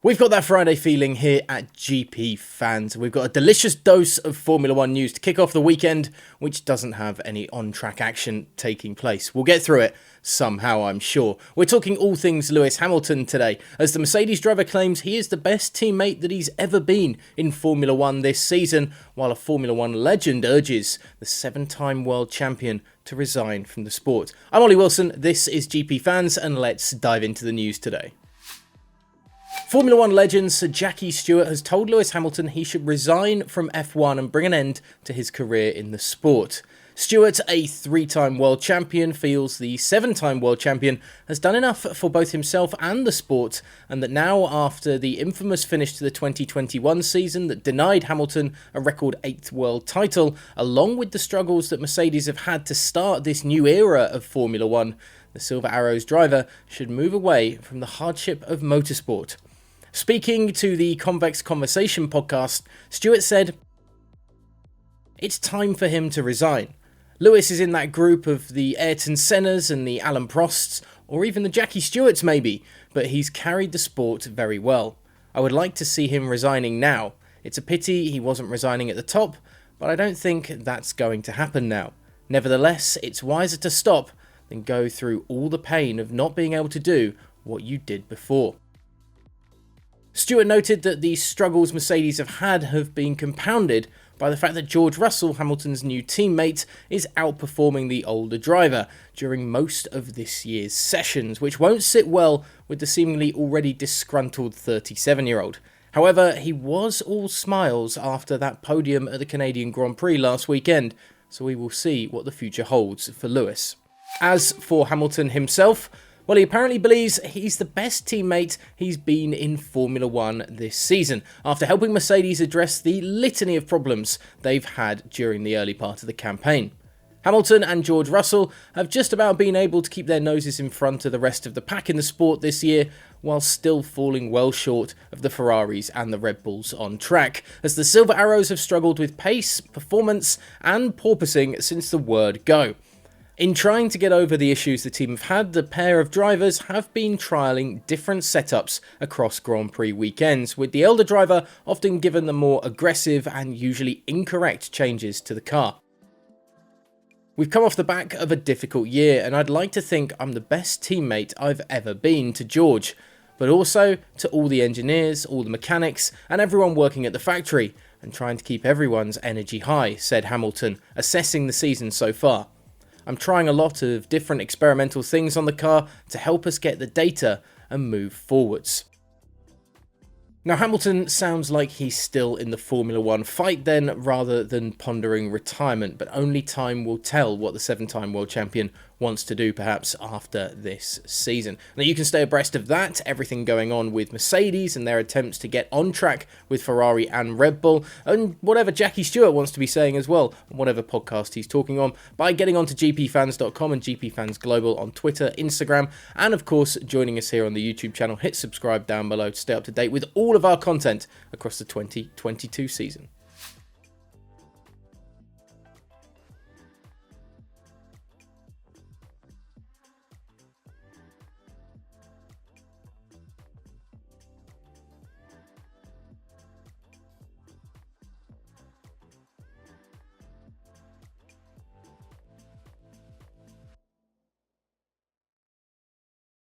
We've got that Friday feeling here at GP Fans. We've got a delicious dose of Formula 1 news to kick off the weekend, which doesn't have any on-track action taking place. We'll get through it somehow, I'm sure. We're talking all things Lewis Hamilton today, as the Mercedes driver claims he is the best teammate that he's ever been in Formula 1 this season, while a Formula 1 legend urges the 7-time world champion to resign from the sport. I'm Ollie Wilson, this is GP Fans, and let's dive into the news today. Formula 1 legend Sir Jackie Stewart has told Lewis Hamilton he should resign from F1 and bring an end to his career in the sport. Stewart, a 3-time world champion, feels the 7-time world champion has done enough for both himself and the sport, and that now, after the infamous finish to the 2021 season that denied Hamilton a record 8th world title, along with the struggles that Mercedes have had to start this new era of Formula 1, the Silver Arrows driver should move away from the hardship of motorsport. Speaking to the Convex Conversation podcast, Stewart said, "It's time for him to resign. Lewis is in that group of the Ayrton Sennas and the Alan Prosts, or even the Jackie Stewarts maybe, but he's carried the sport very well. I would like to see him resigning now. It's a pity he wasn't resigning at the top, but I don't think that's going to happen now. Nevertheless, it's wiser to stop than go through all the pain of not being able to do what you did before." Stewart noted that the struggles Mercedes have been compounded by the fact that George Russell, Hamilton's new teammate, is outperforming the older driver during most of this year's sessions, which won't sit well with the seemingly already disgruntled 37-year-old. However, he was all smiles after that podium at the Canadian Grand Prix last weekend, so we will see what the future holds for Lewis. As for Hamilton himself, well, he apparently believes he's the best teammate he's been in Formula 1 this season, after helping Mercedes address the litany of problems they've had during the early part of the campaign. Hamilton and George Russell have just about been able to keep their noses in front of the rest of the pack in the sport this year, while still falling well short of the Ferraris and the Red Bulls on track, as the Silver Arrows have struggled with pace, performance and porpoising since the word go. In trying to get over the issues the team have had, the pair of drivers have been trialling different setups across Grand Prix weekends, with the elder driver often given the more aggressive and usually incorrect changes to the car. "We've come off the back of a difficult year, and I'd like to think I'm the best teammate I've ever been to George, but also to all the engineers, all the mechanics, and everyone working at the factory, and trying to keep everyone's energy high," said Hamilton, assessing the season so far. "I'm trying a lot of different experimental things on the car to help us get the data and move forwards." Now, Hamilton sounds like he's still in the Formula 1 fight then, rather than pondering retirement, but only time will tell what the 7-time world champion wants to do perhaps after this season. Now, you can stay abreast of that, everything going on with Mercedes and their attempts to get on track with Ferrari and Red Bull, and whatever Jackie Stewart wants to be saying as well, on whatever podcast he's talking on, by getting onto gpfans.com and GPFans Global on Twitter, Instagram, and of course joining us here on the YouTube channel. Hit subscribe down below to stay up to date with all of our content across the 2022 season.